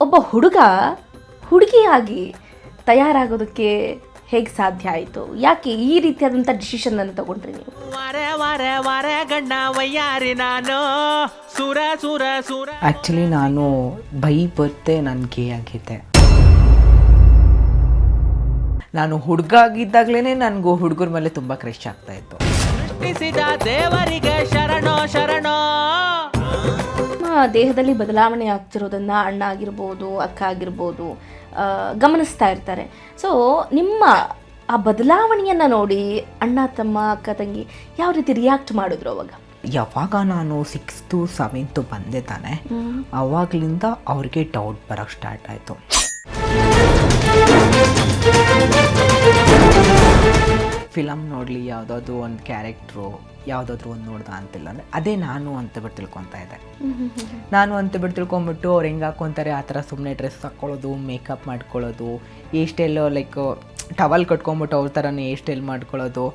ಒಬ್ಬ ಹುಡುಗ ಹುಡುಗಿಯಾಗಿ ತಯಾರಾಗೋದಕ್ಕೆ ಹೇಗೆ ಸಾಧ್ಯ ಆಯಿತು? ಯಾಕೆ ಈ ರೀತಿಯಾದಂಥ ಡಿಸಿಷನ್ ಅನ್ನು ತಗೊಂಡ್ರಿ ನೀವು? ಆ್ಯಕ್ಚುಲಿ ನಾನು ಬೈ ಬರ್ತೆ ನಾನು ಗೇ ಆಗಿದ್ದೆ. ನಾನು ಹುಡುಗ ಆಗಿದ್ದಾಗಲೇ ನನಗೂ ಹುಡುಗರ ಮೇಲೆ ತುಂಬ ಕ್ರಶ್ ಆಗ್ತಾ ಇತ್ತು. ದೇವರಿಗೆ ಶರಣೋ ಶರಣೋ. ದೇಹದಲ್ಲಿ ಬದಲಾವಣೆ ಆಗ್ತಿರೋದನ್ನ ಅಣ್ಣ ಆಗಿರ್ಬೋದು, ಅಕ್ಕ ಆಗಿರ್ಬೋದು ಗಮನಿಸ್ತಾ ಇರ್ತಾರೆ. ಸೊ ನಿಮ್ಮ ಆ ಬದಲಾವಣೆಯನ್ನು ನೋಡಿ ಅಣ್ಣ ತಮ್ಮ ಅಕ್ಕ ತಂಗಿ ಯಾವ ರೀತಿ ರಿಯಾಕ್ಟ್ ಮಾಡಿದ್ರು ಅವಾಗ? ಯಾವಾಗ ನಾನು 6th 7th ಬಂದೆ ತಾನೆ, ಅವಾಗಲಿಂದ ಅವ್ರಿಗೆ ಡೌಟ್ ಬರೋಕ್ಕೆ ಸ್ಟಾರ್ಟ್ ಆಯಿತು. ಫಿಲಮ್ ನೋಡಲಿ, ಯಾವುದಾದ್ರು ಒಂದು ಕ್ಯಾರೆಕ್ಟ್ರು ಯಾವುದಾದ್ರೂ ಒಂದು ನೋಡ್ದ ಅಂತಿಲ್ಲ ಅಂದರೆ ಅದೇ ನಾನು ಅಂತಬಿಟ್ಟು ತಿಳ್ಕೊತಾ ಇದ್ದೆ. ನಾನು ಅಂತಬಿಟ್ಟು ತಿಳ್ಕೊಂಬಿಟ್ಟು ಅವ್ರು ಹೆಂಗೆ ಹಾಕ್ಕೊತಾರೆ ಆ ಥರ ಸುಮ್ಮನೆ ಡ್ರೆಸ್ ಹಾಕ್ಕೊಳ್ಳೋದು, ಮೇಕಪ್ ಮಾಡ್ಕೊಳ್ಳೋದು, ಹೇರ್ ಸ್ಟೈಲು ಲೈಕ್ ಟವಲ್ ಕಟ್ಕೊಂಬಿಟ್ಟು ಅವ್ರ ಥರನೇ ಹೇರ್ ಸ್ಟೈಲ್ ಮಾಡ್ಕೊಳ್ಳೋದು,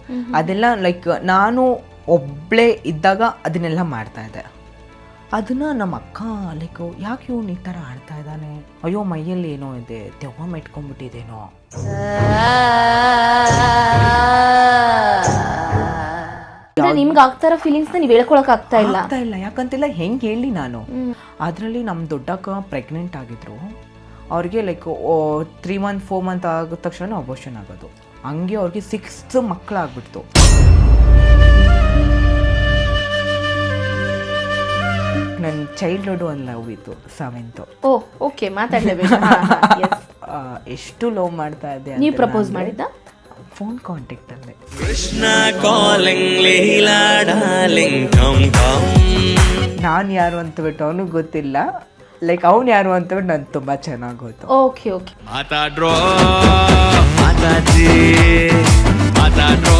ಅದೆಲ್ಲ ಲೈಕ್ ನಾನು ಒಬ್ಬಳೇ ಇದ್ದಾಗ ಅದನ್ನೆಲ್ಲ ಮಾಡ್ತಾಯಿದ್ದೆ. ಅದನ್ನು ನಮ್ಮ ಅಕ್ಕ ಲೈಕ್ ಯಾಕೆ ಇವ್ನು ಈ ಥರ ಆಡ್ತಾ ಇದ್ದಾನೆ, ಅಯ್ಯೋ ಮೈಯಲ್ಲಿ ಏನೋ ಇದೆ, ದೆವ್ವ ಮೆಟ್ಕೊಂಡ್ಬಿಟ್ಟಿದೇನೋ, ನಿಮ್ಗೆ ಆಗ್ತಾರ ಫೀಲಿಂಗ್ಸ್ನ ನೀವು ಹೇಳ್ಕೊಳಕ್ ಆಗ್ತಾ ಇಲ್ಲ. ಯಾಕಂತಿಲ್ಲ, ಹೆಂಗೆ ಹೇಳಿ ನಾನು. ಅದರಲ್ಲಿ ನಮ್ಮ ದೊಡ್ಡಕ್ಕ ಪ್ರೆಗ್ನೆಂಟ್ ಆಗಿದ್ರು. ಅವ್ರಿಗೆ ಲೈಕ್ 3 month 4 month ಆಗಿದ ತಕ್ಷಣ ಅಬೋರ್ಷನ್ ಆಗೋದು. ಹಂಗೆ ಅವ್ರಿಗೆ 6 ಮಕ್ಕಳಾಗ್ಬಿಡ್ತು. ನನ್ನ ಚೈಲ್ಡ್ಹುಡ್ ಒಂದು ಲವ್ ಇತ್ತು 7th. ಓಕೆ, ಮಾತಾಡಲೇಬೇಕು. ಎಷ್ಟು ಲವ್ ಮಾಡ್ತಾ ಇದ್ದೆ. ನೀವು ಪ್ರಪೋಸ್ ಮಾಡಿದ್ದ? ಫೋನ್ ಕಾಂಟ್ಯಾಕ್ಟಲ್ಲೇ. Krishna calling Leela darling come come. ನಾನು ಯಾರು ಅಂತ ಬಿಟ್ಟು ಅವನಿಗೆ ಗೊತ್ತಿಲ್ಲ, ಲೈಕ್ ಅವ್ನು ಯಾರು ಅಂತ ಬಿಟ್ಟು ನನಗೆ ತುಂಬ ಚೆನ್ನಾಗಿ ಗೊತ್ತು. Okay okay. ಮಾತಾಡ್ರೋ ಮಾತಾಡ್ಸಿ ಮಾತಾಡ್ರೋ.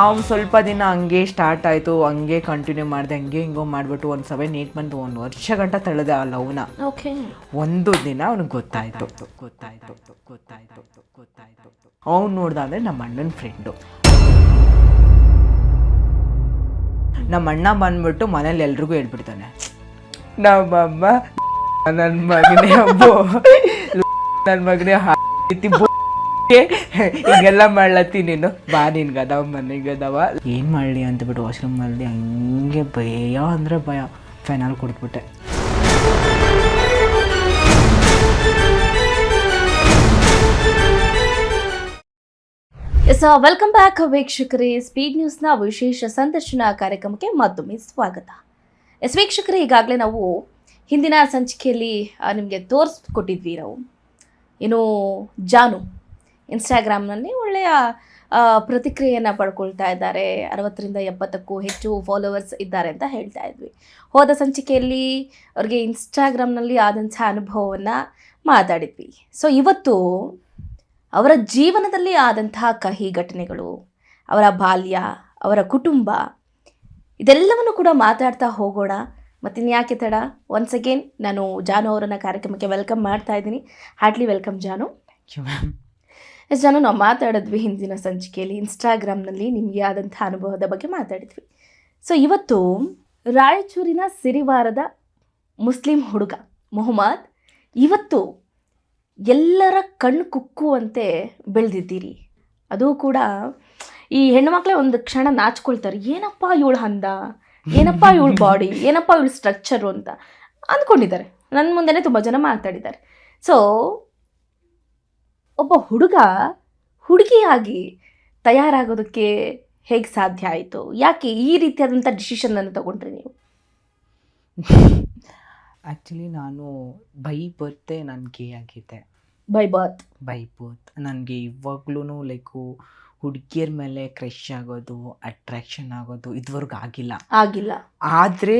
ಅವ್ನು ಸ್ವಲ್ಪ ದಿನ ಹಂಗೆ ಸ್ಟಾರ್ಟ್ ಆಯಿತು, ಹಂಗೆ ಕಂಟಿನ್ಯೂ ಮಾಡಿದೆ, ಹಂಗೆ ಹಿಂಗೋ ಮಾಡಿಬಿಟ್ಟು ಒಂದು 7 8 month 1 ವರ್ಷ ಗಂಟ ತಳೆದೆ ಆ ಲವ್ನ. ಓಕೆ. ಒಂದು ದಿನ ಅವ್ನಿಗೆ ಗೊತ್ತಾಯಿತು. ಅವ್ನು ನೋಡ್ದ ಅಂದರೆ ನಮ್ಮ ಅಣ್ಣನ ಫ್ರೆಂಡು. ನಮ್ಮ ಅಣ್ಣ ಬಂದ್ಬಿಟ್ಟು ಮನೇಲಿ ಎಲ್ರಿಗೂ ಹೇಳ್ಬಿಡ್ತಾನೆ, ನಮ್ಮಮ್ಮ ನನ್ನ ಮಗನೇ ಹಬ್ಬ, ನನ್ನ ಮಗನೇ ಹಿಂಗೆಲ್ಲ ಮಾಡ್ಲತ್ತಿ ನೀನು, ಬಾ ನಿನ್ಗದವ ಮನೆಗದವ, ಏನು ಮಾಡಲಿ ಅಂತಬಿಟ್ಟು ವಾಶ್ರೂಮಲ್ಲಿ ಹಂಗೆ ಭಯ ಅಂದರೆ ಭಯ, ಫೈನಲ್ ಕೊಡ್ಬಿಟ್ಟೆ. ವೆಲ್ಕಮ್ ಬ್ಯಾಕ್ ವೀಕ್ಷಕರೇ. ಸ್ಪೀಡ್ ನ್ಯೂಸ್ನ ವಿಶೇಷ ಸಂದರ್ಶನ ಕಾರ್ಯಕ್ರಮಕ್ಕೆ ಮತ್ತೊಮ್ಮೆ ಸ್ವಾಗತ. ವೀಕ್ಷಕರೇ, ಈಗಾಗಲೇ ನಾವು ಹಿಂದಿನ ಸಂಚಿಕೆಯಲ್ಲಿ ನಿಮಗೆ ತೋರಿಸ್ಕೊಟ್ಟಿದ್ವಿ. ನಾವು ಏನು ಜಾನು ಇನ್ಸ್ಟಾಗ್ರಾಮ್ನಲ್ಲಿ ಒಳ್ಳೆಯ ಪ್ರತಿಕ್ರಿಯೆಯನ್ನು ಪಡ್ಕೊಳ್ತಾ ಇದ್ದಾರೆ, 60ರಿಂದ 70ಕ್ಕೂ ಹೆಚ್ಚು ಫಾಲೋವರ್ಸ್ ಇದ್ದಾರೆ ಅಂತ ಹೇಳ್ತಾ ಇದ್ವಿ. ಹೋದ ಸಂಚಿಕೆಯಲ್ಲಿ ಅವ್ರಿಗೆ ಇನ್ಸ್ಟಾಗ್ರಾಮ್ನಲ್ಲಿ ಆದಂಥ ಅನುಭವವನ್ನು ಮಾತಾಡಿದ್ವಿ. ಸೊ ಇವತ್ತು ಅವರ ಜೀವನದಲ್ಲಿ ಆದಂತಹ ಕಹಿ ಘಟನೆಗಳು, ಅವರ ಬಾಲ್ಯ, ಅವರ ಕುಟುಂಬ, ಇದೆಲ್ಲವನ್ನು ಕೂಡ ಮಾತಾಡ್ತಾ ಹೋಗೋಣ. ಮತ್ತಿನ್ಯಾಕೆ ತಡ, ಒನ್ಸ್ ಅಗೇನ್ ನಾನು ಜಾನು ಅವರನ್ನ ಕಾರ್ಯಕ್ರಮಕ್ಕೆ ವೆಲ್ಕಮ್ ಮಾಡ್ತಾ ಇದ್ದೀನಿ. ಹಾರ್ಟ್ಲಿ ವೆಲ್ಕಮ್ ಜಾನು. ಜಾನು, ನಾವು ಮಾತಾಡಿದ್ವಿ ಹಿಂದಿನ ಸಂಚಿಕೆಯಲ್ಲಿ ಇನ್ಸ್ಟಾಗ್ರಾಮ್ನಲ್ಲಿ ನಿಮಗೆ ಆದಂಥ ಅನುಭವದ ಬಗ್ಗೆ ಮಾತಾಡಿದ್ವಿ. ಸೊ ಇವತ್ತು ರಾಯಚೂರಿನ ಸಿರಿವಾರದ ಮುಸ್ಲಿಂ ಹುಡುಗ ಮೊಹಮ್ಮದ್ ಇವತ್ತು ಎಲ್ಲರ ಕಣ್ಣು ಕುಕ್ಕುವಂತೆ ಬೆಳೆದಿದ್ದೀರಿ. ಅದು ಕೂಡ ಈ ಹೆಣ್ಣುಮಕ್ಕಳೇ ಒಂದು ಕ್ಷಣ ನಾಚ್ಕೊಳ್ತಾರೆ, ಏನಪ್ಪ ಇವಳು ಹಂದ, ಏನಪ್ಪ ಇವಳು ಬಾಡಿ, ಏನಪ್ಪ ಇವಳು ಸ್ಟ್ರಕ್ಚರು ಅಂತ ಅಂದ್ಕೊಂಡಿದ್ದಾರೆ. ನನ್ನ ಮುಂದೆನೇ ತುಂಬ ಜನ ಮಾತಾಡಿದ್ದಾರೆ. ಸೊ ಒಬ್ಬ ಹುಡುಗ ಹುಡುಗಿಯಾಗಿ ತಯಾರಾಗೋದಕ್ಕೆ ಹೇಗೆ ಸಾಧ್ಯ ಆಯಿತು? ಯಾಕೆ ಈ ರೀತಿಯಾದಂಥ ಡಿಸಿಷನ್ ಅನ್ನು ತಗೊಂಡ್ರಿ ನೀವು? ಆ್ಯಕ್ಚುಲಿ ನಾನು ಬೈ ಬರ್ತೆ ನಾನು ಗೇ ಆಗಿದ್ದೆ. ಬೈ ಬರ್ತ್ ನನಗೆ ಇವಾಗ್ಲೂ ಲೈಕು ಹುಡುಗಿಯರ ಮೇಲೆ ಕ್ರಶ್ ಆಗೋದು, ಅಟ್ರಾಕ್ಷನ್ ಆಗೋದು ಇದುವರೆಗೂ ಆಗಿಲ್ಲ. ಆದರೆ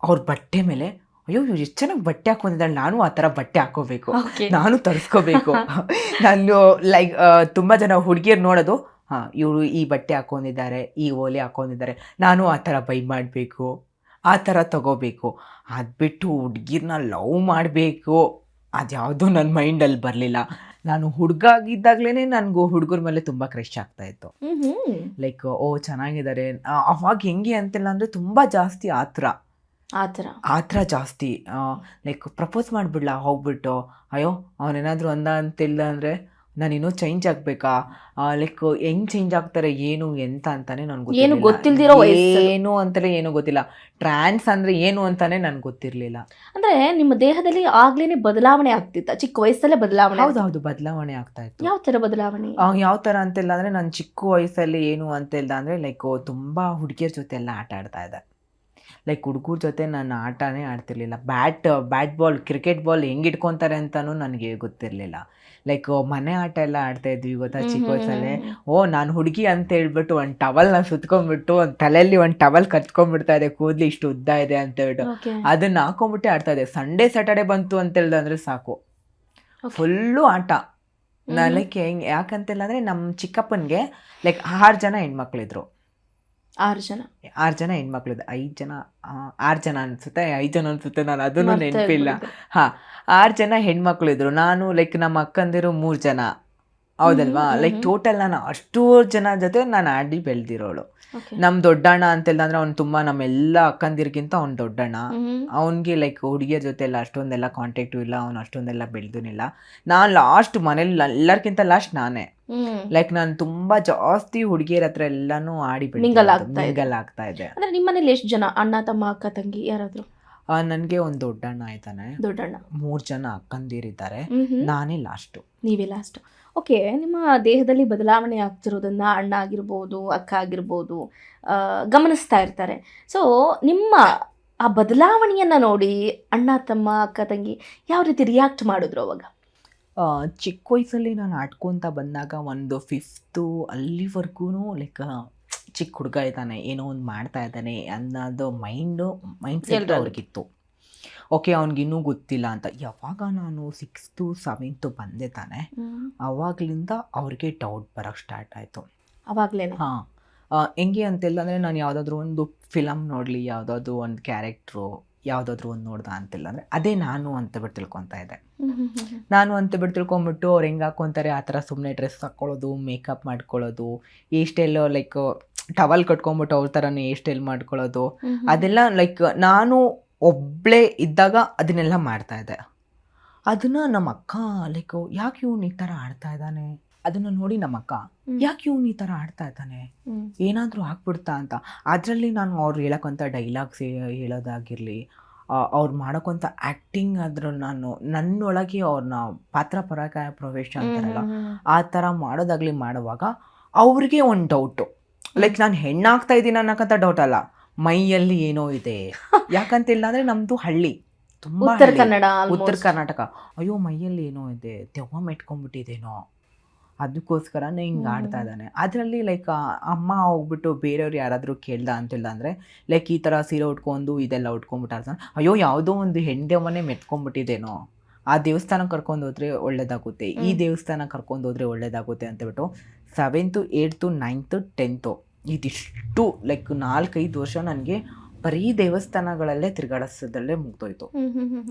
ಅವ್ರ ಬಟ್ಟೆ ಮೇಲೆ ಅಯ್ಯೋ ಇವ್ರು ಎಷ್ಟು ಚೆನ್ನಾಗಿ ಬಟ್ಟೆ ಹಾಕೊಂಡಿದ್ದಾಳೆ, ನಾನು ಆ ಥರ ಬಟ್ಟೆ ಹಾಕೋಬೇಕು, ನಾನು ತರಿಸ್ಕೋಬೇಕು. ನಾನು ಲೈಕ್ ತುಂಬ ಜನ ಹುಡುಗಿಯರು ನೋಡೋದು, ಇವರು ಈ ಬಟ್ಟೆ ಹಾಕೊಂಡಿದ್ದಾರೆ, ಈ ಓಲೆ ಹಾಕೊಂಡಿದ್ದಾರೆ, ನಾನು ಆ ಥರ ಬೈ ಮಾಡಬೇಕು, ಆ ಥರ ತಗೋಬೇಕು. ಅದು ಬಿಟ್ಟು ಹುಡುಗಿರನ್ನ ಲವ್ ಮಾಡಬೇಕು ಅದ್ಯಾವುದೂ ನನ್ನ ಮೈಂಡಲ್ಲಿ ಬರಲಿಲ್ಲ. ನಾನು ಹುಡುಗ ಆಗಿದ್ದಾಗಲೇ ನನಗೂ ಹುಡುಗರ ಮೇಲೆ ತುಂಬ ಕ್ರಶ್ ಆಗ್ತಾಯಿತ್ತು. ಲೈಕ್ ಚೆನ್ನಾಗಿದ್ದಾರೆ. ಅವಾಗ ಹೆಂಗೆ ಅಂತಿಲ್ಲ ಅಂದರೆ ತುಂಬ ಜಾಸ್ತಿ ಆ ಥರ ಆ ಥರ ಜಾಸ್ತಿ. ಲೈಕ್ ಪ್ರಪೋಸ್ ಮಾಡಿಬಿಡ್ಲಾ ಹೋಗ್ಬಿಟ್ಟು, ಅಯ್ಯೋ ಅವನೇನಾದರೂ ಅಂದ ಅಂತಿಲ್ಲ ಅಂದರೆ ನಾನು ಇನ್ನೂ ಚೇಂಜ್ ಆಗಬೇಕಾ, ಲೈಕ್ ಹೆಂಗೆ ಚೇಂಜ್ ಆಗ್ತಾರೆ ಏನು ಎಂತ ಅಂತಾನೆ ನನಗೆ ಏನು ಗೊತ್ತಿಲ್ದಿರೋ ವಯಸ್ಸಲ್ಲಿ. ಏನು ಅಂತಲೇ ಏನೂ ಗೊತ್ತಿಲ್ಲ. ಟ್ರಾನ್ಸ್ ಅಂದರೆ ಏನು ಅಂತಾನೆ ನನಗೆ ಗೊತ್ತಿರಲಿಲ್ಲ. ಅಂದ್ರೆ ನಿಮ್ಮ ದೇಹದಲ್ಲಿ ಆಗ್ಲೇನೆ ಬದಲಾವಣೆ ಆಗ್ತಿತ್ತ? ಚಿಕ್ಕ ವಯಸ್ಸಲ್ಲೇ ಬದಲಾವಣೆ? ಹೌದು ಬದಲಾವಣೆ ಆಗ್ತಾ ಇತ್ತು. ಯಾವ ತರ ಬದಲಾವಣೆ? ಯಾವ ಥರ ಅಂತಿಲ್ಲ ಅಂದರೆ ನಾನು ಚಿಕ್ಕ ವಯಸ್ಸಲ್ಲಿ ಏನು ಅಂತಿಲ್ಲ ಅಂದರೆ ಲೈಕ್ ತುಂಬ ಹುಡುಗಿಯರ ಜೊತೆ ಎಲ್ಲ ಆಟ ಆಡ್ತಾ ಇದ್ದೆ. ಲೈಕ್ ಹುಡುಗರ ಜೊತೆ ನಾನು ಆಟನೇ ಆಡ್ತಿರ್ಲಿಲ್ಲ. ಬ್ಯಾಟ್ ಬಾಲ್, ಕ್ರಿಕೆಟ್ ಬಾಲ್ ಹೆಂಗೆ ಇಟ್ಕೊತಾರೆ ಅಂತಲೂ ನನಗೆ ಗೊತ್ತಿರಲಿಲ್ಲ. ಲೈಕ್ ಮನೆ ಆಟ ಎಲ್ಲ ಆಡ್ತಾ ಇದ್ವಿ ಗೊತ್ತಾ ಚಿಕ್ಕ ವಯಸ್ಸಲ್ಲೇ. ನಾನು ಹುಡುಗಿ ಅಂತ ಹೇಳ್ಬಿಟ್ಟು ಒಂದು ಟವಲ್ನ ಸುತ್ಕೊಂಡ್ಬಿಟ್ಟು ಒಂದು ತಲೆಯಲ್ಲಿ ಒಂದು ಟವಲ್ ಕತ್ಕೊಂಡ್ಬಿಡ್ತಾ ಇದೆ, ಕೂದಲು ಇಷ್ಟು ಉದ್ದ ಇದೆ ಅಂತ ಹೇಳ್ಬಿಟ್ಟು ಅದನ್ನ ಹಾಕೊಂಡ್ಬಿಟ್ಟೆ ಆಡ್ತಾ ಇದೆ. ಸಂಡೇ ಸ್ಯಾಟರ್ಡೆ ಬಂತು ಅಂತ ಹೇಳ್ದಂದ್ರೆ ಸಾಕು, ಫುಲ್ಲು ಆಟ. ಲೈಕ್ ಯಾಕಂತಿಲ್ಲ ಅಂದರೆ ನಮ್ಮ ಚಿಕ್ಕಪ್ಪನಿಗೆ ಲೈಕ್ 6 ಜನ ಹೆಣ್ಮಕ್ಳಿದ್ರು. 6 ಜನ ಹೆಣ್ಮಕ್ಳಿದ್ರು. 6 ಜನ ಅನ್ಸುತ್ತೆ, 5 ಜನ ಅನ್ಸುತ್ತೆ, ನಾನು ಅದನ್ನು ನೆನಪಿಲ್ಲ. 6 ಜನ ಹೆಣ್ಮಕ್ಳಿದ್ರು. ನಾನು ಲೈಕ್ ನಮ್ಮ ಅಕ್ಕಂದಿರು 3 ಜನ, ಹೌದಲ್ವಾ? ಲೈಕ್ ಟೋಟಲ್ ನಾನು ಅಷ್ಟೂ ಜನ ಜೊತೆ ನಾನು ಆಡಿ ಬೆಳೆದಿರೋಳು. ನಮ್ಮ ದೊಡ್ಡಣ್ಣ ಅಂತೆಲ್ಲ ಅಂದ್ರೆ ಅವ್ನು ತುಂಬ ನಮ್ಮೆಲ್ಲ ಅಕ್ಕಂದಿರ್ಗಿಂತ ಅವ್ನು ದೊಡ್ಡಣ್ಣ. ಅವ್ನಿಗೆ ಲೈಕ್ ಹುಡುಗಿಯರ ಜೊತೆ ಎಲ್ಲ ಅಷ್ಟೊಂದೆಲ್ಲ ಕಾಂಟ್ಯಾಕ್ಟು ಇಲ್ಲ, ಅವ್ನು ಅಷ್ಟೊಂದೆಲ್ಲ ಬೆಳೆದಿಲ್ಲ. ನಾನು ಲಾಸ್ಟ್ ಮನೇಲಿ ಎಲ್ಲರಿಗಿಂತ ಲಾಸ್ಟ್ ನಾನೇ. ಲೈಕ್ ನಾನು ತುಂಬಾ ಜಾಸ್ತಿ ಹುಡುಗಿಯರ ಹತ್ರ ಎಲ್ಲಾನು ಆಡಿ ಮಿಂಗಲ್ ಆಗ್ತಾ ಇದೆ. ಅಂದ್ರೆ ನಿಮ್ಮ ಮನೇಲಿ ಎಷ್ಟು ಜನ ಅಣ್ಣ, ತಮ್ಮ, ಅಕ್ಕ, ತಂಗಿ ಯಾರಾದ್ರು? ನನಗೆ ಒಂದು ದೊಡ್ಡಣ್ಣ ಆಯ್ತಾನೆ, 3 ಜನ ಅಕ್ಕಂದಿರಿದ್ದಾರೆ, ನಾನೇ ಲಾಸ್ಟು. ನೀವೇ ಲಾಸ್ಟ್. ಓಕೆ, ನಿಮ್ಮ ದೇಹದಲ್ಲಿ ಬದಲಾವಣೆ ಆಗ್ತಿರೋದನ್ನ ಅಣ್ಣ ಆಗಿರ್ಬೋದು, ಅಕ್ಕ ಆಗಿರ್ಬೋದು ಗಮನಿಸ್ತಾ ಇರ್ತಾರೆ. ಸೊ ನಿಮ್ಮ ಆ ಬದಲಾವಣೆಯನ್ನ ನೋಡಿ ಅಣ್ಣ, ತಮ್ಮ, ಅಕ್ಕ, ತಂಗಿ ಯಾವ ರೀತಿ ರಿಯಾಕ್ಟ್ ಮಾಡಿದ್ರು ಅವಾಗ? ಚಿಕ್ಕ ವಯಸ್ಸಲ್ಲಿ ನಾನು ಆಡ್ಕೊತ ಬಂದಾಗ ಒಂದು 5th ಅಲ್ಲಿವರೆಗೂ ಲೈಕ್ ಚಿಕ್ಕ ಹುಡುಗ ಇದ್ದಾನೆ, ಏನೋ ಒಂದು ಮಾಡ್ತಾ ಇದ್ದಾನೆ ಅನ್ನೋದು ಮೈಂಡ್ ಸೆಟ್ ಅವ್ರಿಗಿತ್ತು. ಓಕೆ, ಅವ್ನಿಗಿನ್ನೂ ಗೊತ್ತಿಲ್ಲ ಅಂತ. ಯಾವಾಗ ನಾನು 6th 7th ಬಂದೆ ತಾನೆ, ಅವಾಗಲಿಂದ ಅವ್ರಿಗೆ ಡೌಟ್ ಬರೋಕ್ಕೆ ಸ್ಟಾರ್ಟ್ ಆಯಿತು. ಅವಾಗಲೇ? ಹಾಂ. ಹೆಂಗೆ ಅಂತಿಲ್ಲ ಅಂದರೆ ನಾನು ಯಾವುದಾದ್ರೂ ಒಂದು ಫಿಲಮ್ ನೋಡಲಿ, ಯಾವುದಾದ್ರೂ ಒಂದು ಕ್ಯಾರೆಕ್ಟ್ರು ಯಾವುದಾದ್ರೂ ಒಂದು ನೋಡ್ದ ಅಂತಿಲ್ಲ ಅಂದರೆ ಅದೇ ನಾನು ಅಂತಬಿಟ್ಟು ತಿಳ್ಕೊತಾ ಇದ್ದೆ. ನಾನು ಅಂತಬಿಟ್ಟು ತಿಳ್ಕೊಂಬಿಟ್ಟು ಅವ್ರು ಹೆಂಗೆ ಹಾಕ್ಕೊತಾರೆ ಆ ಥರ ಸುಮ್ಮನೆ ಡ್ರೆಸ್ ಹಾಕ್ಕೊಳ್ಳೋದು, ಮೇಕಪ್ ಮಾಡ್ಕೊಳ್ಳೋದು, ಹೇರ್ ಸ್ಟೈಲು ಲೈಕ್ ಟವಲ್ ಕಟ್ಕೊಂಬಿಟ್ಟು ಅವ್ರ ಥರನೇ ಹೇರ್ ಸ್ಟೈಲ್ ಮಾಡ್ಕೊಳ್ಳೋದು, ಅದೆಲ್ಲ ಲೈಕ್ ನಾನು ಒಬ್ಬಳೇ ಇದ್ದಾಗ ಅದನ್ನೆಲ್ಲ ಮಾಡ್ತಾಯಿದ್ದೆ. ಅದನ್ನು ನಮ್ಮ ಅಕ್ಕ ಲೈಕ್ ಯಾಕೆ ಇವ್ನು ಈ ಥರ ಆಡ್ತಾ ಇದ್ದಾನೆ, ಅದನ್ನು ನೋಡಿ ನಮ್ಮ ಅಕ್ಕ ಯಾಕೆ ಇವ್ನು ಈ ಥರ ಆಡ್ತಾ ಇದ್ದಾನೆ, ಏನಾದರೂ ಆಗ್ಬಿಡ್ತಾ ಅಂತ. ಅದರಲ್ಲಿ ನಾನು ಅವ್ರು ಹೇಳೋಕ್ಕಂಥ ಡೈಲಾಗ್ಸ್ ಹೇಳೋದಾಗಿರಲಿ, ಅವ್ರು ಮಾಡೋಕ್ಕಂಥ ಆ್ಯಕ್ಟಿಂಗ್ ಆದರೂ ನಾನು ನನ್ನೊಳಗೆ ಅವ್ರನ್ನ ಪಾತ್ರ ಪರಾಕಾಯ ಪ್ರವೇಶ ಅಂತಾರಲ್ಲ ಆ ಥರ ಮಾಡೋದಾಗಲಿ ಮಾಡುವಾಗ ಅವ್ರಿಗೆ ಒಂದು ಡೌಟು. ಲೈಕ್ ನಾನು ಹೆಣ್ಣಾಗ್ತಾ ಇದ್ದೀನಿ ಅನ್ನೋಕ್ಕಂಥ ಡೌಟ್ ಅಲ್ಲ, ಮೈಯಲ್ಲಿ ಏನೋ ಇದೆ. ಯಾಕಂತಿಲ್ಲ ಅಂದರೆ ನಮ್ಮದು ಹಳ್ಳಿ, ತುಂಬ ಉತ್ತರ ಕರ್ನಾಟಕ. ಅಯ್ಯೋ ಮೈಯಲ್ಲಿ ಏನೋ ಇದೆ, ದೆವ್ವ ಮೆಟ್ಕೊಂಡ್ಬಿಟ್ಟಿದೇನೋ, ಅದಕ್ಕೋಸ್ಕರನೇ ಹಿಂಗೆ ಆಡ್ತಾ ಇದ್ದಾನೆ. ಅದರಲ್ಲಿ ಲೈಕ್ ಅಮ್ಮ ಹೋಗ್ಬಿಟ್ಟು ಬೇರೆಯವ್ರು ಯಾರಾದರೂ ಕೇಳ್ದ ಅಂತಿಲ್ಲ ಅಂದರೆ ಲೈಕ್ ಈ ಥರ ಸೀರೆ ಉಟ್ಕೊಂಡು ಇದೆಲ್ಲ ಉಟ್ಕೊಂಡ್ಬಿಟ್ಟಾರ, ಅಯ್ಯೋ ಯಾವುದೋ ಒಂದು ಹೆಣ್ದೆವ್ವನೇ ಮೆಟ್ಕೊಂಡ್ಬಿಟ್ಟಿದೇನೋ, ಆ ದೇವಸ್ಥಾನ ಕರ್ಕೊಂಡು ಹೋದರೆ ಒಳ್ಳೇದಾಗುತ್ತೆ, ಈ ದೇವಸ್ಥಾನ ಕರ್ಕೊಂಡು ಹೋದರೆ ಒಳ್ಳೇದಾಗುತ್ತೆ ಅಂತಬಿಟ್ಟು 7th 8th 9th 10th ಇದಿಷ್ಟು ಲೈಕ್ 4-5 ವರ್ಷ ನನಗೆ ಬರೀ ದೇವಸ್ಥಾನಗಳಲ್ಲೇ ತಿರುಗಾಡಿಸೋದ್ರಲ್ಲೇ ಮುಗ್ದೋಯ್ತು.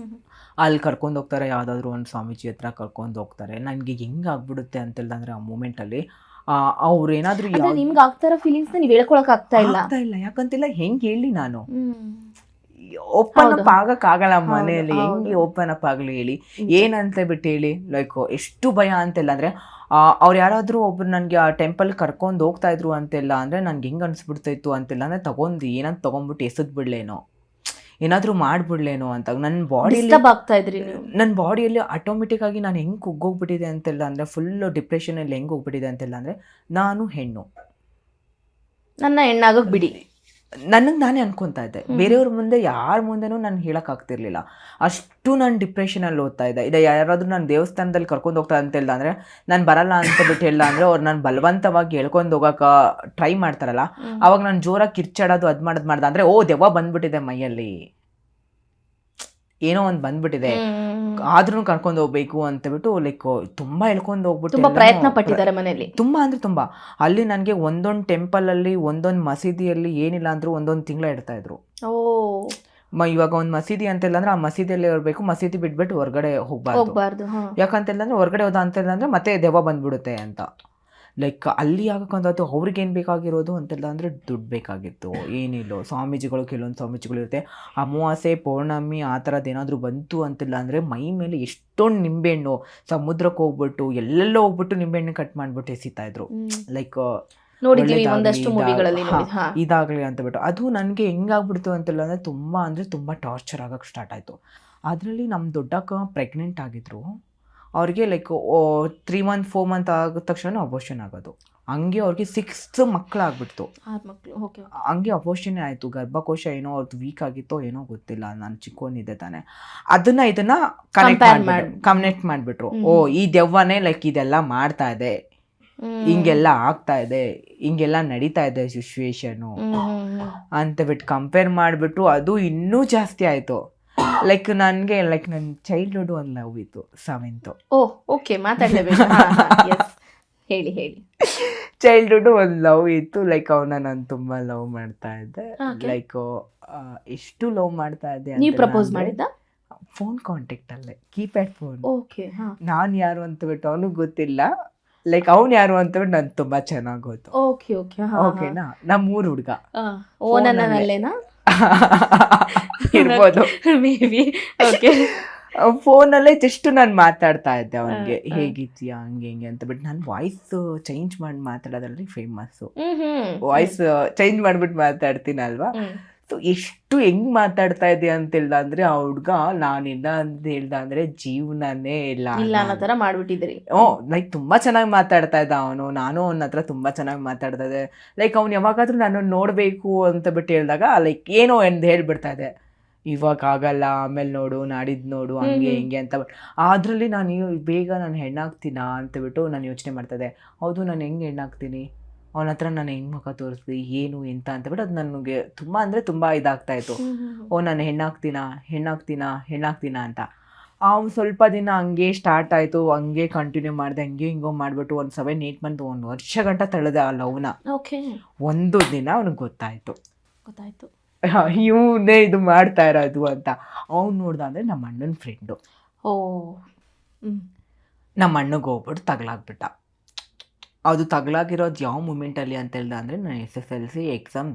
ಅಲ್ಲಿ ಕರ್ಕೊಂಡು ಹೋಗ್ತಾರೆ, ಯಾವುದಾದ್ರೂ ಒಂದು ಸ್ವಾಮೀಜಿ ಹತ್ರ ಕರ್ಕೊಂಡು ಹೋಗ್ತಾರೆ. ನನಗೆ ಹೆಂಗೆ ಆಗ್ಬಿಡುತ್ತೆ ಅಂತಿಲ್ಲಂದ್ರೆ ಆ ಮೂಮೆಂಟಲ್ಲಿ ಅವ್ರು ಏನಾದರೂ ನಿಮ್ಗೆ ಆಗ್ತಾರ ಫೀಲಿಂಗ್ಸ್ ನೀವು ಹೇಳ್ಕೊಳಕ್ ಆಗ್ತಾ ಇಲ್ಲ. ಯಾಕಂತಿಲ್ಲ, ಹೆಂಗೆ ಹೇಳಿ ನಾನು ಓಪನ್ ಅಪ್ ಆಗಕ್ಕಾಗಲ್ಲ ಮನೆಯಲ್ಲಿ. ಹೆಂಗೆ ಓಪನ್ ಅಪ್ ಆಗಲಿ ಹೇಳಿ, ಏನಂತ ಬಿಟ್ಟು ಹೇಳಿ. ಲೈಕ್ ಎಷ್ಟು ಭಯ ಅಂತೆಲ್ಲ ಅಂದರೆ ಅವ್ರು ಯಾರಾದರೂ ಒಬ್ರು ನನಗೆ ಆ ಟೆಂಪಲ್ ಕರ್ಕೊಂಡು ಹೋಗ್ತಾ ಇದ್ರು ಅಂತೆಲ್ಲ ಅಂದರೆ ನನಗೆ ಹೆಂಗೆ ಅನಿಸ್ಬಿಡ್ತಾಯಿತ್ತು ಅಂತೆಲ್ಲ ಅಂದರೆ ತಗೊಂಡು ಏನಂತ ತೊಗೊಂಡ್ಬಿಟ್ಟು ಎಸೆದ್ಬಿಡ್ಲೇನೋ, ಏನಾದರೂ ಮಾಡಿಬಿಡ್ಲೇನೋ ಅಂತ ನನ್ನ ಬಾಡಿಯಲ್ಲಿ ಆಟೋಮೆಟಿಕ್ ಆಗಿ ನಾನು ಹೆಂಗೆ ಕುಗ್ಗೋಗ್ಬಿಟ್ಟಿದೆ ಅಂತೆಲ್ಲ ಅಂದರೆ ಫುಲ್ ಡಿಪ್ರೆಷನಲ್ಲಿ ಹೆಂಗೆ ಹೋಗ್ಬಿಟ್ಟಿದೆ ಅಂತೆಲ್ಲ ಅಂದರೆ ನಾನು ಹೆಣ್ಣು, ನನ್ನ ಹೆಣ್ಣಾಗೋಗಿ ಬಿಡಿ, ನನಗೆ ನಾನೇ ಅನ್ಕೊತಾ ಇದ್ದೆ. ಬೇರೆಯವ್ರ ಮುಂದೆ ಯಾರ ಮುಂದೆನೂ ನಾನು ಹೇಳೋಕ್ಕಾಗ್ತಿರ್ಲಿಲ್ಲ, ಅಷ್ಟು ನಾನು ಡಿಪ್ರೆಷನಲ್ಲಿ ಓದ್ತಾ ಇದ್ದೆ. ಇದು ಯಾರಾದರೂ ನಾನು ದೇವಸ್ಥಾನದಲ್ಲಿ ಕರ್ಕೊಂಡು ಹೋಗ್ತಾ ಅಂತಿಲ್ಲ ಅಂದರೆ ನಾನು ಬರಲ್ಲ ಅಂತ ಬಿಟ್ಟು ಇಲ್ಲ ಅಂದರೆ ಅವ್ರು ನಾನು ಬಲವಂತವಾಗಿ ಹೇಳ್ಕೊಂಡು ಹೋಗೋಕೆ ಟ್ರೈ ಮಾಡ್ತಾರಲ್ಲ, ಅವಾಗ ನಾನು ಜೋರಾಗಿ ಕಿರ್ಚಾಡೋದು ಅದು ಮಾಡ್ದೆ ಅಂದರೆ ದೆವ್ವ ಬಂದ್ಬಿಟ್ಟಿದೆ ಮೈಯಲ್ಲಿ, ಏನೋ ಒಂದು ಬಂದ್ಬಿಟ್ಟಿದೆ, ಆದ್ರೂ ಕರ್ಕೊಂಡು ಹೋಗ್ಬೇಕು ಅಂತಬಿಟ್ಟು ಲೈಕ್ ತುಂಬ ಹೇಳ್ಕೊಂಡು ಹೋಗ್ಬಿಟ್ಟು ಪ್ರಯತ್ನ ಪಟ್ಟಿದ್ದಾರೆ ಮನೆಯಲ್ಲಿ. ತುಂಬ ಅಂದರೆ ತುಂಬ. ಅಲ್ಲಿ ನನಗೆ ಒಂದೊಂದು ಟೆಂಪಲಲ್ಲಿ ಒಂದೊಂದು ಮಸೀದಿಯಲ್ಲಿ ಏನಿಲ್ಲ ಅಂದರೂ 1 ತಿಂಗಳ ಇಡ್ತಾ ಇದ್ರು. ಇವಾಗ ಒಂದು ಮಸೀದಿ ಅಂತಿಲ್ಲ ಅಂದ್ರೆ ಆ ಮಸೀದಿಯಲ್ಲಿ ಇರಬೇಕು, ಮಸೀದಿ ಬಿಟ್ಬಿಟ್ಟು ಹೊರಗಡೆ ಹೋಗ್ಬಾರ್ದು. ಯಾಕಂತಿಲ್ಲ ಅಂದ್ರೆ ಹೊರಗಡೆ ಹೋದ ಅಂತಿಲ್ಲ ಅಂದ್ರೆ ಮತ್ತೆ ದೆವ್ವ ಬಂದ್ಬಿಡುತ್ತೆ ಅಂತ. ಲೈಕ್ ಅಲ್ಲಿ ಆಗಕ್ಕಂಥದ್ದು ಅವ್ರಿಗೇನು ಬೇಕಾಗಿರೋದು ಅಂತೆಲ್ಲ ಅಂದರೆ ದುಡ್ಡು ಬೇಕಾಗಿತ್ತು. ಏನಿಲ್ಲ ಸ್ವಾಮೀಜಿಗಳು, ಕೆಲವೊಂದು ಸ್ವಾಮೀಜಿಗಳು ಇರುತ್ತೆ, ಅಮಾವಾಸ್ಯೆ ಪೌರ್ಣಮಿ ಆ ಥರದ್ದು ಏನಾದರೂ ಬಂತು ಅಂತಿಲ್ಲ ಅಂದರೆ ಮೈ ಮೇಲೆ ಎಷ್ಟೊಂದು ನಿಂಬೆಹಣ್ಣು, ಸಮುದ್ರಕ್ಕೆ ಹೋಗ್ಬಿಟ್ಟು ಎಲ್ಲೆಲ್ಲೋ ಹೋಗ್ಬಿಟ್ಟು ನಿಂಬೆಹಣ್ಣು ಕಟ್ ಮಾಡಿಬಿಟ್ಟು ಎಸಿತಾಯಿದ್ರು. ಲೈಕ್ ನೋಡಿದ್ದೀವಿ ಒಂದಷ್ಟು ಮೂವಿಗಳಲ್ಲಿ. ಇದಾಗಲಿ ಅಂತ ಬಿಟ್ಟು ಅದು ನನಗೆ ಹೆಂಗಾಗ್ಬಿಡ್ತು ಅಂತಿಲ್ಲ ಅಂದರೆ ತುಂಬ ಟಾರ್ಚರ್ ಆಗಕ್ಕೆ ಸ್ಟಾರ್ಟ್ ಆಯಿತು. ಅದರಲ್ಲಿ ನಮ್ಮ ದೊಡ್ಡಕ್ಕ ಪ್ರೆಗ್ನೆಂಟ್ ಆಗಿದ್ರು. ಅವ್ರಿಗೆ ಲೈಕ್ 3 ಮಂತ್ 4 ಮಂತ್ ಆಗಿದ ತಕ್ಷಣ ಅಬೋಷನ್ ಆಗೋದು. ಹಂಗೆ ಅವ್ರಿಗೆ 6 ಮಕ್ಕಳಾಗ್ಬಿಡ್ತು. ಹಂಗೆ ಅಬೋಷನ್ ಆಯಿತು. ಗರ್ಭಕೋಶ ಏನೋ ಅವ್ರದ್ದು ವೀಕ್ ಆಗಿತ್ತೋ ಏನೋ ಗೊತ್ತಿಲ್ಲ, ನಾನು ಚಿಕ್ಕವನಿದ್ದೆ ತಾನೆ. ಇದನ್ನ ಕನೆಕ್ಟ್ ಮಾಡಿಬಿಟ್ರು. ಓ ಈ ದೆವ್ವನೇ ಲೈಕ್ ಇದೆಲ್ಲ ಮಾಡ್ತಾ ಇದೆ, ಹಿಂಗೆಲ್ಲ ಆಗ್ತಾ ಇದೆ, ಹಿಂಗೆಲ್ಲ ನಡೀತಾ ಇದೆ ಸಿಚುವೇಶನು ಅಂತ ಬಿಟ್ಟು ಕಂಪೇರ್ ಮಾಡಿಬಿಟ್ರು. ಅದು ಇನ್ನೂ ಜಾಸ್ತಿ ಆಯಿತು. ಲೈಕ್ ನನಗೆ ಲೈಕ್ ನನ್ನ ಚೈಲ್ಡ್ಹುಡ್ ಒಂದು ಲವ್ ಇತ್ತು, 7th. ಓಕೆ, ಮಾತಾಡಲೇಬೇಕು. ಹೇಳಿ. ಚೈಲ್ಡ್ಹುಡ್ ಒಂದು ಲವ್ ಇತ್ತು. ಲೈಕ್ ಅವನ್ನ ನಾನು ತುಂಬ ಲವ್ ಮಾಡ್ತಾ ಇದ್ದೆ. ಲೈಕ್ ಎಷ್ಟು ಲವ್ ಮಾಡ್ತಾ ಇದ್ದೆ. ನೀವು ಪ್ರಪೋಸ್ ಮಾಡಿದ್ದ? ಫೋನ್ ಕಾಂಟ್ಯಾಕ್ಟ್ ಅಲ್ಲೇ, ಕೀಪ್ಯಾಡ್ ಫೋನ್. ಓಕೆ. ನಾನು ಯಾರು ಅಂತ ಬಿಟ್ಟು ಅವನಿಗೆ ಗೊತ್ತಿಲ್ಲ, ಲೈಕ್ ಅವ್ನು ಯಾರು ಅಂತ ಬಿಟ್ಟು ನನ್ಗೆ ತುಂಬ ಚೆನ್ನಾಗಿ ಗೊತ್ತು. ಓಕೆನಾ? ನಮ್ಮೂರು ಹುಡುಗ. ನನ್ನಲ್ಲೇನಾ ಇರ್ಬೋದು ಮೇ ಬಿ. ಓಕೆ. ಫೋನಲ್ಲೇ ಜಸ್ಟ್ ನಾನು ಮಾತಾಡ್ತಾ ಇದ್ದೆ ಅವನಿಗೆ, ಹೇಗಿದ್ದೀಯಾ ಹಂಗೆ ಹಿಂಗೆ ಅಂತ ಬಿಟ್ಟು. ನಾನು ವಾಯ್ಸ್ ಚೇಂಜ್ ಮಾಡಿ ಮಾತಾಡೋದ್ರಲ್ಲಿ ಫೇಮಸ್ಸು. ವಾಯ್ಸ್ ಚೇಂಜ್ ಮಾಡಿಬಿಟ್ಟು ಮಾತಾಡ್ತೀನಲ್ವಾ. ಸೊ ಎಷ್ಟು ಹೆಂಗ್ ಮಾತಾಡ್ತಾ ಇದ್ದೆ ಅಂತಿಲ್ಲ ಅಂದರೆ ಆ ಹುಡ್ಗ ನಾನಿಲ್ಲ ಅಂತ ಹೇಳ್ದ ಅಂದರೆ ಜೀವನನೇ ಇಲ್ಲ ಅನ್ನೋ ಥರ ಮಾಡ್ಬಿಟ್ಟಿದ್ರಿ. ಲೈಕ್ ತುಂಬ ಚೆನ್ನಾಗಿ ಮಾತಾಡ್ತಾ ಇದ್ದ ಅವನು. ನಾನು ಅವನ ಹತ್ರ ತುಂಬ ಚೆನ್ನಾಗಿ ಮಾತಾಡ್ತಾ ಇದ್ದೆ. ಲೈಕ್ ಅವ್ನು ಯಾವಾಗಾದ್ರೂ ನಾನು ನೋಡಬೇಕು ಅಂತ ಬಿಟ್ಟು ಹೇಳಿದಾಗ ಲೈಕ್ ಏನೋ ಎಂದು ಹೇಳ್ಬಿಡ್ತಾ ಇದ್ದೆ, ಇವಾಗ ಆಗಲ್ಲ, ಆಮೇಲೆ ನೋಡು, ನಾಡಿದ್ದು ನೋಡು, ಹಂಗೆ ಹಿಂಗೆ ಅಂತ. ಅದರಲ್ಲಿ ನಾನು ಬೇಗ ನಾನು ಹೆಣ್ಣಾಗ್ತೀನಾ ಅಂತ ಬಿಟ್ಟು ನಾನು ಯೋಚನೆ ಮಾಡ್ತಾಯಿದ್ದೆ. ಹೌದು, ನಾನು ಹೆಂಗೆ ಹೆಣ್ಣಾಗ್ತೀನಿ, ಅವನ ಹತ್ರ ನಾನು ಹೆಂಗೆ ಮುಖ ತೋರಿಸ್ತಿ, ಏನು ಎಂತ ಅಂತ ಬಿಟ್ಟು ಅದು ನನಗೆ ತುಂಬ ಅಂದರೆ ತುಂಬ ಇದಾಗ್ತಾಯಿತ್ತು. ನಾನು ಹೆಣ್ಣಾಗ್ತೀನಾ ಅಂತ. ಅವ್ನು ಸ್ವಲ್ಪ ದಿನ ಹಂಗೆ ಸ್ಟಾರ್ಟ್ ಆಯಿತು, ಹಂಗೆ ಕಂಟಿನ್ಯೂ ಮಾಡಿದೆ, ಹಂಗೆ ಹಿಂಗೋ ಮಾಡಿಬಿಟ್ಟು ಒಂದು 7-8 ಮಂತ್ 1 ವರ್ಷ ಗಂಟ ತಳೆದೆ ಆ ಲವ್ನ. ಒಂದು ದಿನ ಅವ್ನಿಗೆ ಗೊತ್ತಾಯಿತು ಇವನೇ ಇದು ಮಾಡ್ತಾ ಇರೋದು ಅಂತ. ಅವ್ನು ನೋಡ್ದ ಅಂದರೆ ನಮ್ಮ ಅಣ್ಣನ ಫ್ರೆಂಡು. ನಮ್ಮ ಅಣ್ಣಗೆ ಹೋಗ್ಬಿಟ್ಟು ತಗಲಾಗ್ಬಿಟ್ಟ. ಅದು ತಗಲಾಗಿರೋದು ಯಾವ ಮೂಮೆಂಟಲ್ಲಿ ಅಂತ ಹೇಳ್ದ ಅಂದರೆ ನಾನು SSLC ಎಕ್ಸಾಮ್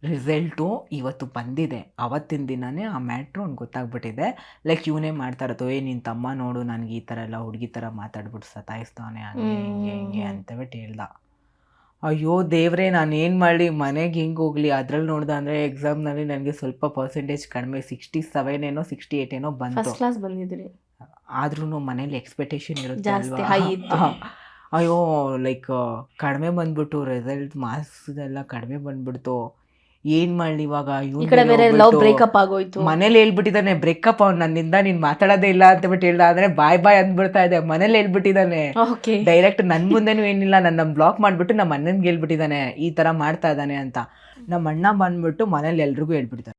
ರಿಸಲ್ಟು ಇವತ್ತು ಬಂದಿದೆ. ಅವತ್ತಿನ ದಿನವೇ ಆ ಮ್ಯಾಟ್ರು ಅವ್ನಿಗೆ ಗೊತ್ತಾಗ್ಬಿಟ್ಟಿದೆ. ಲೈಕ್ ಇವನೇ ಮಾಡ್ತಾ ಇರೋದು, ನಿನ್ನ ತಮ್ಮ ನೋಡು ನನಗೆ ಈ ಥರ ಎಲ್ಲ ಹುಡುಗಿ ಥರ ಮಾತಾಡ್ಬಿಟ್ಟು ಸತಾಯಿಸ್ತಾನೆ, ಹಂಗೆ ಹಿಂಗೆ ಅಂತಬಿಟ್ಟು ಹೇಳ್ದ. ಅಯ್ಯೋ ದೇವ್ರೆ, ನಾನು ಏನು ಮಾಡಲಿ, ಮನೆಗೆ ಹೆಂಗೆ ಹೋಗಲಿ. ಅದ್ರಲ್ಲಿ ನೋಡ್ದೆ ಅಂದರೆ ಎಕ್ಸಾಮ್ನಲ್ಲಿ ನನಗೆ ಸ್ವಲ್ಪ ಪರ್ಸೆಂಟೇಜ್ ಕಡಿಮೆ, 67 ಏನೋ 68 ಏನೋ ಬಂತು. ಫಸ್ಟ್ ಕ್ಲಾಸ್ ಬಂದಿದ್ರಿ. ಆದ್ರೂ ಮನೇಲಿ ಎಕ್ಸ್ಪೆಕ್ಟೇಷನ್ ಇರುತ್ತೆ ಅಲ್ವಾ. ಅಯ್ಯೋ ಲೈಕ್ ಕಡಿಮೆ ಬಂದ್ಬಿಟ್ಟು, ರಿಸಲ್ಟ್ ಮಾರ್ಕ್ಸ್ ಎಲ್ಲ ಕಡಿಮೆ ಬಂದ್ಬಿಡ್ತು. ಏನು ಮಾಡಲಿ ಇವಾಗ. ಮನೇಲಿ ಹೇಳ್ಬಿಟ್ಟಿದ್ದಾನೆ ಬ್ರೇಕಪ್, ಅವ್ನು ನನ್ನಿಂದ ನೀನು ಮಾತಾಡೋದೇ ಇಲ್ಲ ಅಂತ ಬಿಟ್ಟು ಹೇಳ್ದ. ಅಂದರೆ ಬಾಯ್ ಅಂದ್ಬಿಡ್ತಾ ಇದೆ. ಮನೇಲಿ ಹೇಳ್ಬಿಟ್ಟಿದ್ದಾನೆ ಡೈರೆಕ್ಟ್, ನನ್ನ ಮುಂದೆನೂ ಏನಿಲ್ಲ, ನನ್ನ ಬ್ಲಾಕ್ ಮಾಡಿಬಿಟ್ಟು ನಮ್ಮ ಅಣ್ಣನಿಗೆ ಹೇಳ್ಬಿಟ್ಟಿದ್ದಾನೆ ಈ ಥರ ಮಾಡ್ತಾ ಇದ್ದಾನೆ ಅಂತ. ನಮ್ಮ ಅಣ್ಣ ಬಂದ್ಬಿಟ್ಟು ಮನೇಲಿ ಎಲ್ರಿಗೂ ಹೇಳ್ಬಿಟ್ಟಿದ್ದಾನೆ.